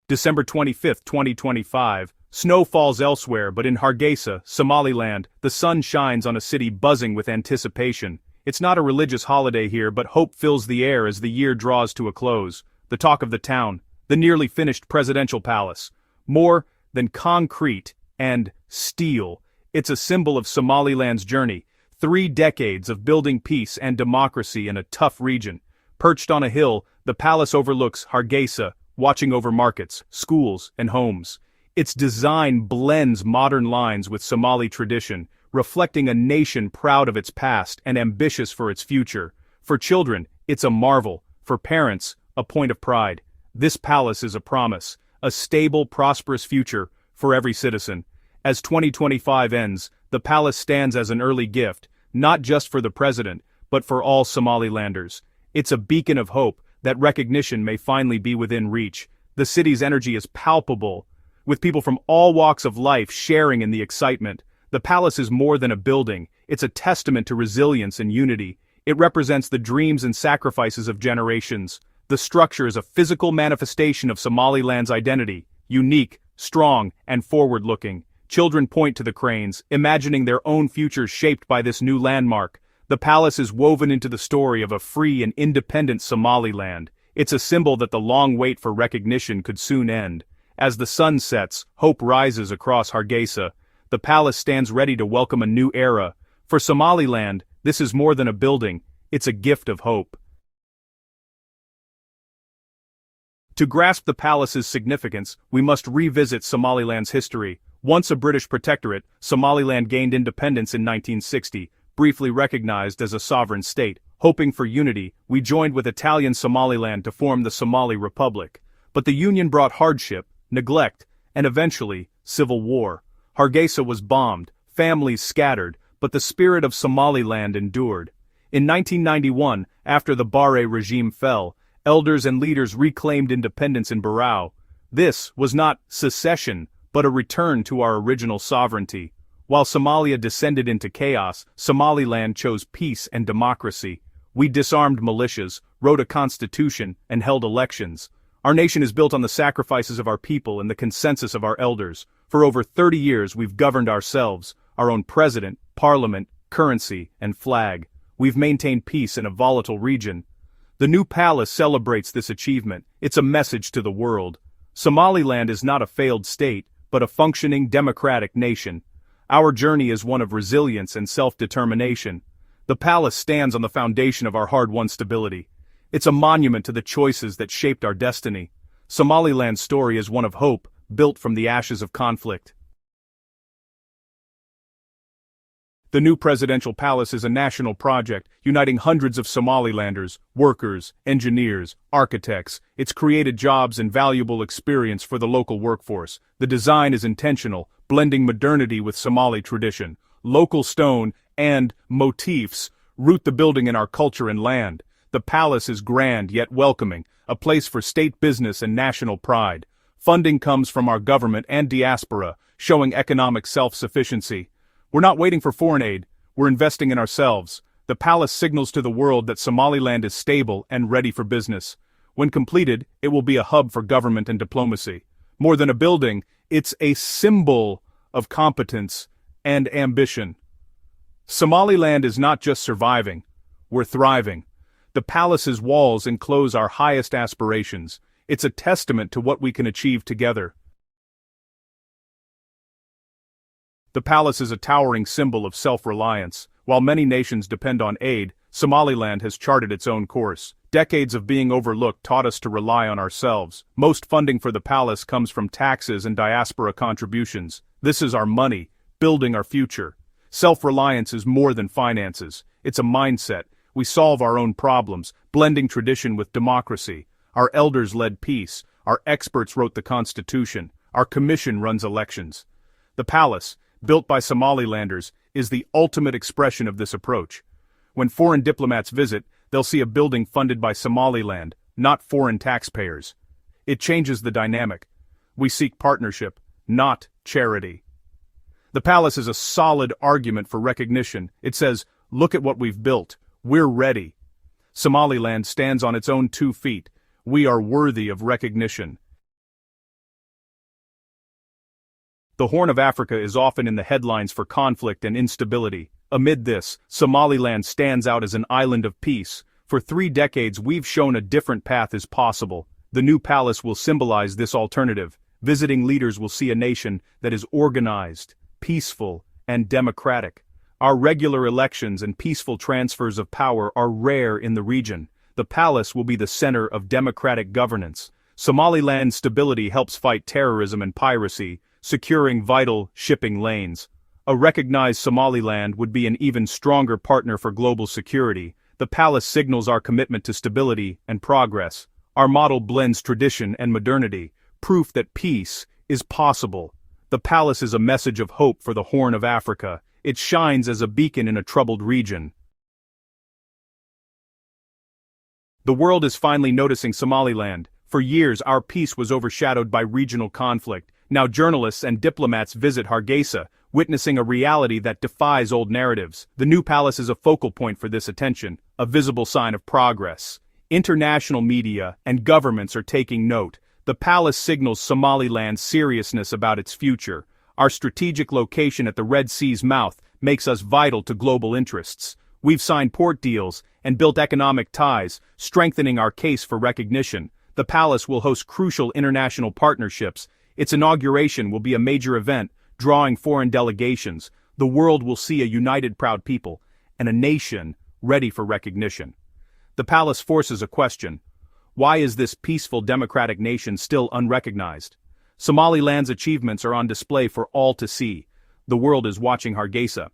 December 25, 2025, snow falls elsewhere but in Hargeisa, Somaliland, the sun shines on a city buzzing with anticipation. It's not a religious holiday here but hope fills the air as the year draws to a close. The talk of the town, the nearly finished presidential palace. More than concrete and steel, it's a symbol of Somaliland's journey, 3 decades of building peace and democracy in a tough region. Perched on a hill, the palace overlooks Hargeisa, watching over markets, schools, and homes. Its design blends modern lines with Somali tradition, reflecting a nation proud of its past and ambitious for its future. For children, it's a marvel. For parents, a point of pride. This palace is a promise, a stable, prosperous future for every citizen. As 2025 ends, the palace stands as an early gift, not just for the president, but for all Somalilanders. It's a beacon of hope that recognition may finally be within reach. The city's energy is palpable, with people from all walks of life sharing in the excitement. The palace is more than a building, it's a testament to resilience and unity. It represents the dreams and sacrifices of generations. The structure is a physical manifestation of Somaliland's identity, unique, strong, and forward-looking. Children point to the cranes, imagining their own futures shaped by this new landmark. The palace is woven into the story of a free and independent Somaliland. It's a symbol that the long wait for recognition could soon end. As the sun sets, hope rises across Hargeisa. The palace stands ready to welcome a new era. For Somaliland, this is more than a building, it's a gift of hope. To grasp the palace's significance, we must revisit Somaliland's history. Once a British protectorate, Somaliland gained independence in 1960. Briefly recognized as a sovereign state. Hoping for unity, we joined with Italian Somaliland to form the Somali Republic. But the union brought hardship, neglect, and eventually, civil war. Hargeisa was bombed, families scattered, but the spirit of Somaliland endured. In 1991, after the Barre regime fell, elders and leaders reclaimed independence in Barrow. This was not secession, but a return to our original sovereignty. While Somalia descended into chaos, Somaliland chose peace and democracy. We disarmed militias, wrote a constitution, and held elections. Our nation is built on the sacrifices of our people and the consensus of our elders. For over 30 years we've governed ourselves, our own president, parliament, currency, and flag. We've maintained peace in a volatile region. The new palace celebrates this achievement. It's a message to the world. Somaliland is not a failed state, but a functioning democratic nation. Our journey is one of resilience and self-determination. The palace stands on the foundation of our hard-won stability. It's a monument to the choices that shaped our destiny. Somaliland's story is one of hope, built from the ashes of conflict. The new presidential palace is a national project, uniting hundreds of Somalilanders, workers, engineers, architects. It's created jobs and valuable experience for the local workforce. The design is intentional, blending modernity with Somali tradition. Local stone and motifs root the building in our culture and land. The palace is grand yet welcoming, a place for state business and national pride. Funding comes from our government and diaspora, showing economic self-sufficiency. We're not waiting for foreign aid, we're investing in ourselves. The palace signals to the world that Somaliland is stable and ready for business. When completed, it will be a hub for government and diplomacy. More than a building, it's a symbol of competence and ambition. Somaliland is not just surviving, we're thriving. The palace's walls enclose our highest aspirations. It's a testament to what we can achieve together. The palace is a towering symbol of self-reliance. While many nations depend on aid, Somaliland has charted its own course. Decades of being overlooked taught us to rely on ourselves. Most funding for the palace comes from taxes and diaspora contributions. This is our money, building our future. Self-reliance is more than finances. It's a mindset. We solve our own problems, blending tradition with democracy. Our elders led peace. Our experts wrote the Constitution. Our commission runs elections. The palace, built by Somalilanders, is the ultimate expression of this approach. When foreign diplomats visit, they'll see a building funded by Somaliland, not foreign taxpayers. It changes the dynamic. We seek partnership, not charity. The palace is a solid argument for recognition. It says, look at what we've built. We're ready. Somaliland stands on its own 2 feet. We are worthy of recognition. The Horn of Africa is often in the headlines for conflict and instability. Amid this, Somaliland stands out as an island of peace. For 3 decades we've shown a different path is possible. The new palace will symbolize this alternative. Visiting leaders will see a nation that is organized, peaceful, and democratic. Our regular elections and peaceful transfers of power are rare in the region. The palace will be the center of democratic governance. Somaliland's stability helps fight terrorism and piracy, securing vital shipping lanes. A recognized Somaliland would be an even stronger partner for global security. The palace signals our commitment to stability and progress. Our model blends tradition and modernity, proof that peace is possible. The palace is a message of hope for the Horn of Africa. It shines as a beacon in a troubled region. The world is finally noticing Somaliland. For years our peace was overshadowed by regional conflict. Now journalists and diplomats visit Hargeisa, witnessing a reality that defies old narratives. The new palace is a focal point for this attention, a visible sign of progress. International media and governments are taking note. The palace signals Somaliland's seriousness about its future. Our strategic location at the Red Sea's mouth makes us vital to global interests. We've signed port deals and built economic ties, strengthening our case for recognition. The palace will host crucial international partnerships. Its inauguration will be a major event, drawing foreign delegations. The world will see a united proud people, and a nation ready for recognition. The palace forces a question. Why is this peaceful democratic nation still unrecognized? Somaliland's achievements are on display for all to see. The world is watching Hargeisa.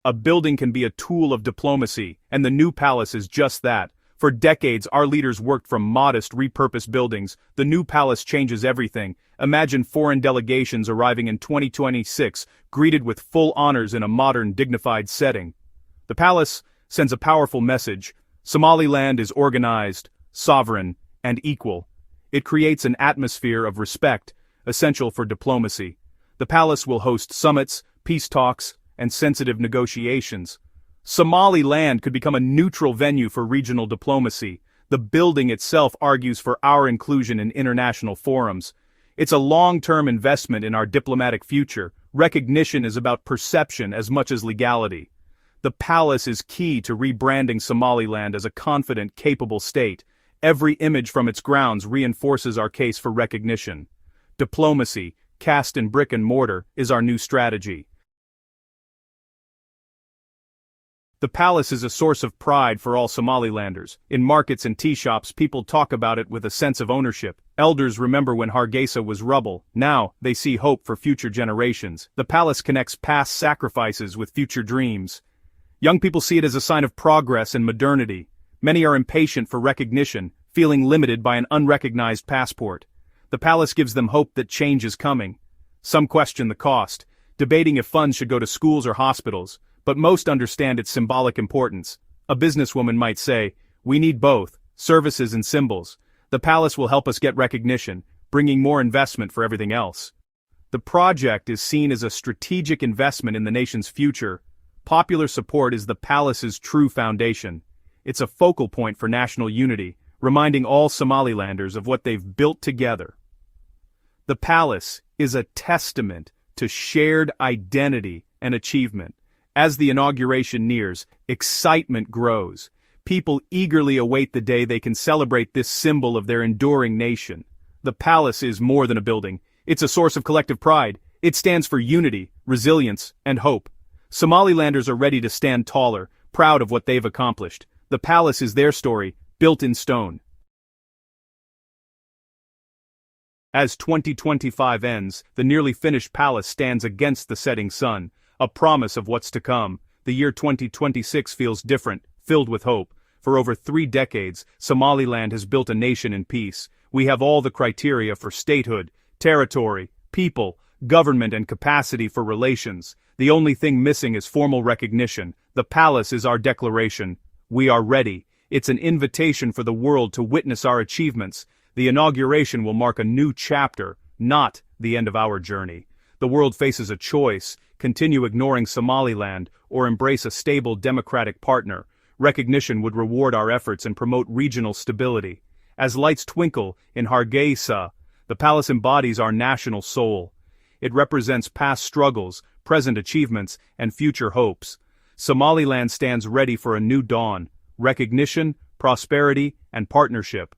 A building can be a tool of diplomacy, and the new palace is just that. For decades our leaders worked from modest, repurposed buildings. The new palace changes everything. Imagine foreign delegations arriving in 2026, greeted with full honors in a modern, dignified setting. The palace sends a powerful message. Somaliland is organized, sovereign, and equal. It creates an atmosphere of respect, essential for diplomacy. The palace will host summits, peace talks, and sensitive negotiations. Somaliland could become a neutral venue for regional diplomacy. The building itself argues for our inclusion in international forums. It's a long-term investment in our diplomatic future. Recognition is about perception as much as legality. The palace is key to rebranding Somaliland as a confident, capable state. Every image from its grounds reinforces our case for recognition. Diplomacy, cast in brick and mortar, is our new strategy. The palace is a source of pride for all Somalilanders. In markets and tea shops people talk about it with a sense of ownership. Elders remember when Hargeisa was rubble. Now, they see hope for future generations. The palace connects past sacrifices with future dreams. Young people see it as a sign of progress and modernity. Many are impatient for recognition, feeling limited by an unrecognized passport. The palace gives them hope that change is coming. Some question the cost, debating if funds should go to schools or hospitals. But most understand its symbolic importance. A businesswoman might say, we need both, services and symbols. The palace will help us get recognition, bringing more investment for everything else. The project is seen as a strategic investment in the nation's future. Popular support is the palace's true foundation. It's a focal point for national unity, reminding all Somalilanders of what they've built together. The palace is a testament to shared identity and achievement. As the inauguration nears, excitement grows. People eagerly await the day they can celebrate this symbol of their enduring nation. The palace is more than a building. It's a source of collective pride. It stands for unity, resilience, and hope. Somalilanders are ready to stand taller, proud of what they've accomplished. The palace is their story, built in stone. As 2025 ends, the nearly finished palace stands against the setting sun. A promise of what's to come. The year 2026 feels different, filled with hope. For over 3 decades, Somaliland has built a nation in peace. We have all the criteria for statehood, territory, people, government and capacity for relations. The only thing missing is formal recognition. The palace is our declaration. We are ready. It's an invitation for the world to witness our achievements. The inauguration will mark a new chapter, not the end of our journey. The world faces a choice. Continue ignoring Somaliland, or embrace a stable democratic partner. Recognition would reward our efforts and promote regional stability. As lights twinkle in Hargeisa, The palace embodies our national soul. It represents past struggles, present achievements, and future hopes. Somaliland stands ready for a new dawn, recognition, prosperity, and partnership.